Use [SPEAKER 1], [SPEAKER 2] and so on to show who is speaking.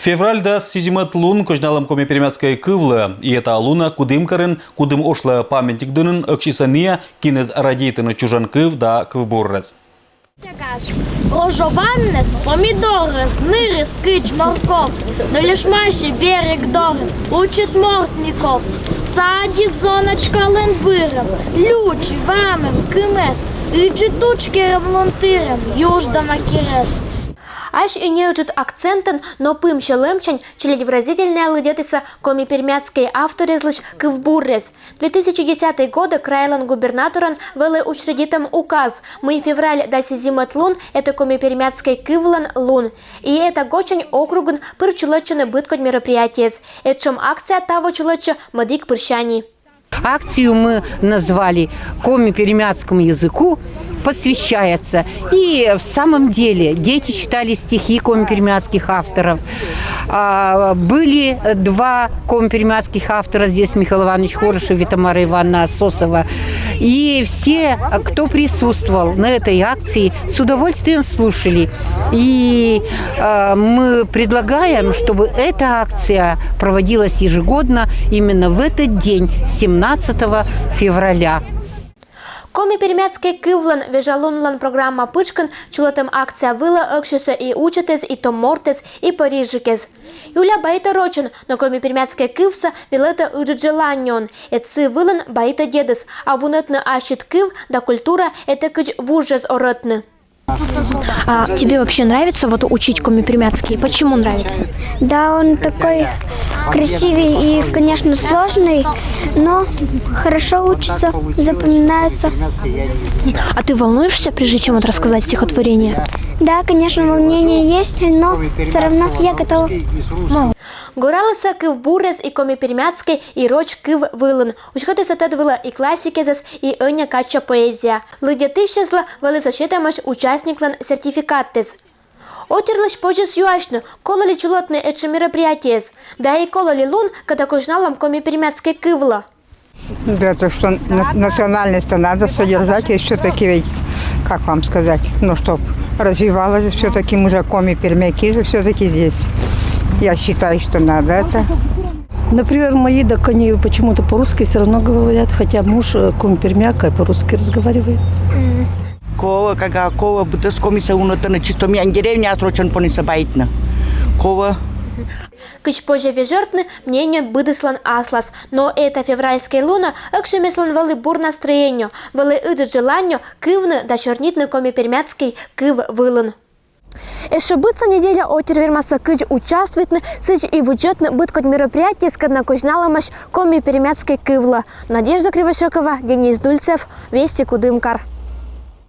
[SPEAKER 1] Февральда сизимат лун кожналам коми перемятская кывла, и это луна кудым карын, кудым ошла памятник дынын, акшисания кинез радейтыны чужан кыв да кывбуррез.
[SPEAKER 2] Рожованнес, помидоры, ныри, скыч, морков, но лишь маши берег дорог, учит мортников. Сади зоночка ленбыром, лючи, вамем, кымес, иджи тучки волонтырем, южда на кирес.
[SPEAKER 3] Аж и не учит акцентен, но пымща лемчань, чили выразительная лыдетиса коми пермятские авторезлыш кывбуррез. 2010 года крайлан губернаторан вэлэ учредитам указ. Мы февраль да сизимат лун, это коми пермятской кывлан лун. И это гочань округан пырчулочаны быткоть мероприятиес. Этчом акция того чулоча мадик пырщани.
[SPEAKER 4] Акцию мы назвали «Коми пермятскому языку посвящается». И в самом деле дети читали стихи коми-пермятских авторов. Были два коми-пермятских автора, здесь Михаил Иванович Хорошев и Тамара Ивановна Сосова. И все, кто присутствовал на этой акции, с удовольствием слушали. И мы предлагаем, чтобы эта акция проводилась ежегодно именно в этот день, 17 февраля.
[SPEAKER 3] Коми пермятский кывлан вежалунлан программа пычкан чулатым акция выла экшеса и учатес, и томортес, и парижикес. Юля байта рочин, но коми пермятский кывса вилета уджеланьон. Эцы вылан байта дедес, а вунетны ащит кыв да культура это кыч вужез оротны.
[SPEAKER 5] А тебе вообще нравится вот учить коми-пермятский? Почему нравится?
[SPEAKER 6] Да, он такой красивый и, конечно, сложный, но хорошо учится, запоминается.
[SPEAKER 5] А ты волнуешься, прежде чем вот рассказать стихотворение?
[SPEAKER 6] Да, конечно, волнение есть, но все равно я готова.
[SPEAKER 3] Горалыса кывбуррез и коми пермятский и роч кыв вылын. Учхатыса тедвыла и классикезес и ыня кача поэзия. Лыдетышезла вылы зачитамаш участниклан сертификаттез. Отерлыш позже юашны, кололи чулотны эче мероприятиес. Да и кололи лун, когда кожналам коми пермятский кывла.
[SPEAKER 7] Да, то, что национальность-то надо содержать, и все-таки ведь, как вам сказать, ну, чтоб развивалось, все-таки мы же коми-пермяки же все-таки здесь. Я считаю, что надо это.
[SPEAKER 8] Например, мои док они почему-то по-русски все равно говорят, хотя муж коми-пермяк, по-русски разговаривает.
[SPEAKER 9] Кова, как кова, будто с комисса унота на чисто меня деревня, а срочно понеса байтна. Кова.
[SPEAKER 3] Кыч позже вежертны мнение быдыслан аслас, но это февральская луна экшемеслан валы бур настроению, валы ыды желанию кывны да чернитны коми пермятский кыв вылын. Эшебыца неделя отер вермаса кыч участвует сыч и бюджетный быткот мероприятий с каднакожналамаш коми пермятской кывла. Надежда Кривошокова, Денис Дульцев, Вести Кудымкар.